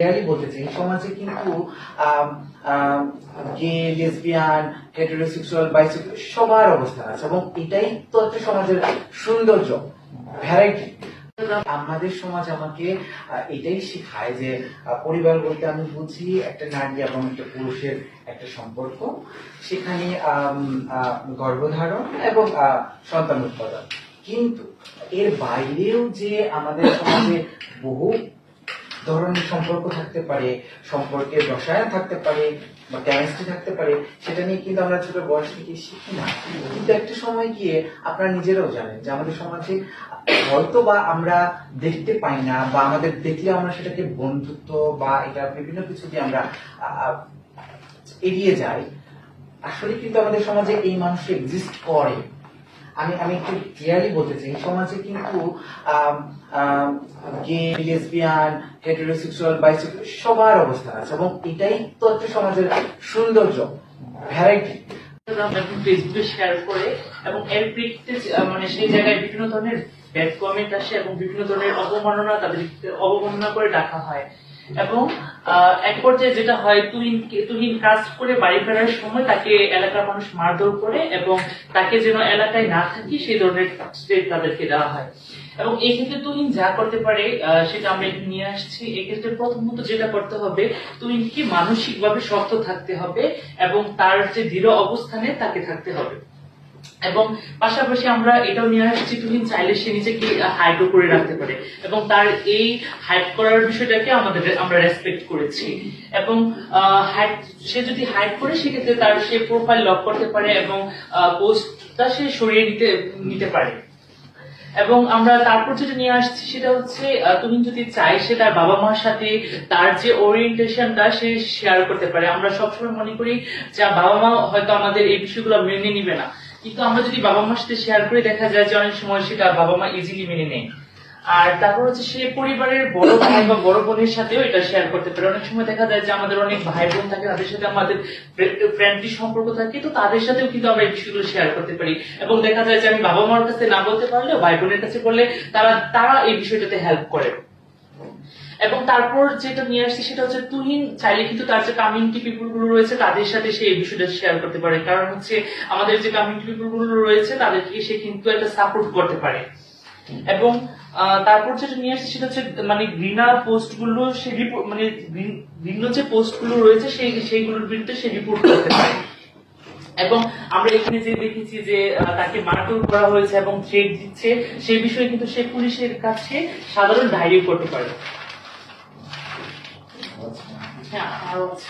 বলতে চাই সমাজে কিন্তু গে লেসবিয়ান হেটেরোসেক্সুয়াল বাইসেক্সুয়াল সবার অবস্থান আছে এবং এটাই তো একটা সমাজের সৌন্দর্য, ভ্যারাইটি। আমাদের সমাজ আমাকে এটাই শেখায় যে পরিবার বলতে আমি বুঝি একটা নারী এবং একটা পুরুষের একটা সম্পর্ক, সেখানে গর্ভধারণ এবং সন্তান উৎপাদন। কিন্তু এর বাইরেও যে আমাদের সমাজে বহু ধরনের সম্পর্ক থাকতে পারে, সম্পর্কের রসায়ন থাকতে পারে বা কেমিস্ট্রি থাকতে পারে, সেটা নিয়ে কিন্তু আমরা ছোট বয়স থেকে শিখি না। কিন্তু একটা সময় গিয়ে আপনারা নিজেরাও জানেন যে আমাদের সমাজে হয়তো বা আমরা দেখতে পাই না বা আমাদের দেখলে আমরা সেটাকে বন্ধুত্ব বা এটা বিভিন্ন কিছু দিয়ে আমরা এড়িয়ে যাই। আসলে কিন্তু আমাদের সমাজে এই মানুষ এক্সিস্ট করে। আমি একটু ক্লিয়ারলি বলতে চাই, সমাজে কিন্তু গে লেসবিয়ান হেটেরোসেক্সুয়াল বাইসেক্সুয়াল সবার অবস্থান আছে এবং এটাই তো একটা সমাজের সৌন্দর্য, ভ্যারাইটি। ফেসবুকে শেয়ার করে এবং এর প্রেক্ষিতে মানে সেই জায়গায় বিভিন্ন ধরনের ব্যাড কমেন্ট আসে এবং বিভিন্ন ধরনের অবমাননা তাদেরকে অবমাননা করে ডাকা হয় এবং এক পর্যায়ে যেটা হয় তুহিন কাজ করে বাড়ি ফেরার সময় তাকে এলাকার মানুষ মারধর করে এবং তাকে যেন এলাকায় না থাকি সেই ধরনের স্টেপ তাদেরকে দেওয়া হয়। এবং এই ক্ষেত্রে তুহিন যা করতে পারে সেটা আমরা একটু নিয়ে আসছি। এক্ষেত্রে প্রথমত যেটা করতে হবে, তুহিনকে মানসিকভাবে শক্ত থাকতে হবে এবং তার যে দৃঢ় অবস্থানে তাকে থাকতে হবে। এবং পাশাপাশি আমরা এটাও নিয়ে আসছি, তুহিন চাইলে সে নিজেকে হাইডও করে রাখতে পারে এবং তার এই হাইড করার বিষয়টাকে আমরা রেসপেক্ট করেছি। এবং সে যদি হাইড করে সেক্ষেত্রে তার সে প্রোফাইল লক করতে পারে এবং পোস্টটা সে সরিয়ে নিতে পারে। এবং আমরা তারপর যেটা নিয়ে আসছি সেটা হচ্ছে, তুমি যদি চাই সে তার বাবা মার সাথে তার যে ওরিয়েন্টেশনটা সে শেয়ার করতে পারে। আমরা সবসময় মনে করি যে বাবা মা হয়তো আমাদের এই বিষয়গুলো মেনে নিবে না, কিন্তু আমরা যদি বাবা মার সাথে শেয়ার করে দেখা যায় যে অনেক সময় সেটা বাবা মা ইজিলি মেনে নেয়। আর তারপর হচ্ছে সে পরিবারের বড় ভাই বা বড় বোনের সাথেও এটা শেয়ার করতে পারে। অনেক সময় দেখা যায় যে আমাদের অনেক ভাই বোন থাকে, তাদের সাথে আমাদের ফ্রেন্ডলি সম্পর্ক থাকে, তো তাদের সাথেও কিন্তু আমরা এই বিষয়গুলো শেয়ার করতে পারি। এবং দেখা যায় যে আমি বাবা মার কাছে না বলতে পারলেও ভাই বোনের কাছে বললে তারা এই বিষয়টাতে হেল্প করে। এবং তারপর যেটা নিয়ে আসছি সেটা হচ্ছে, তুহিন চাইলে কিন্তু তার যে কমিউনিটি পিপল গুলো রয়েছে তাদের সাথে সে এই বিষয়টা শেয়ার করতে পারে। কারণ হচ্ছে আমাদের যে কমিউনিটি পিপল গুলো রয়েছে তাদেরকে সে কিন্তু একটা সাপোর্ট করতে পারে। এবং তারপর যেটা নিয়ে আসছে সেটা হচ্ছে মানে ঘৃণা পোস্ট গুলো সে মানে ভিন্ন যে পোস্ট গুলো রয়েছে সেইগুলোর বিরুদ্ধে সে রিপোর্ট করতে পারে। এবং আমরা এখানে যে দেখেছি যে তাকে মারধর করা হয়েছে এবং থ্রেট দিচ্ছে, সেই বিষয়ে কিন্তু সে পুলিশের কাছে সাধারণ ডায়েরি করতে পারে। হ্যাঁ, আরো আছে।